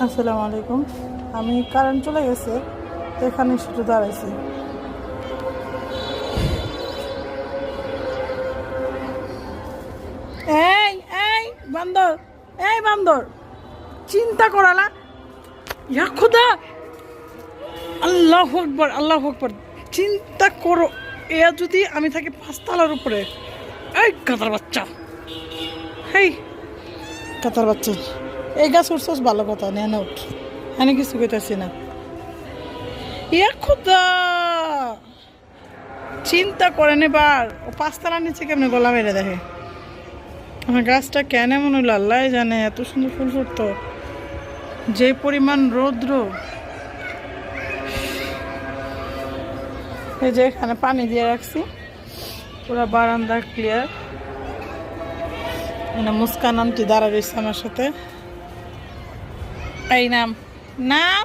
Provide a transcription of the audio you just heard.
আসসালামু আলাইকুম। আমি কারেন্ট চলে গেছে, তো এখানে শুধু দাঁড়াইছি। এই এই বান্দর, এই বান্দর, চিন্তা করালা, ইয়া খুদা, আল্লাহু আকবার, আল্লাহু আকবার। চিন্তা করো, এ যদি আমি থাকি 5 তলার উপরে। এই কাতার বাচ্চা, হেই কাতার বাচ্চা, এই গাছ উঠছস ভালো কথা, নেন উঠ, আমি কিছু কইতাছি না। ইয়া খুদা, চিন্তা করেন এবার, ও 5 তলার নিচে কেমনে গলা মেরে দেখে। আমার গাছটা কেন এমন হইলো আল্লাহ জানে, এত সুন্দর ফুল ফুটতো, যে পরিমাণ রৌদ্র। এই যে এখানে পানি দিয়ে রাখছি, পুরো বারান্দা ক্লিয়ার। মুস্কান আন্টি দাঁড়া রয়েছে আমার সাথে। এই নাম নাম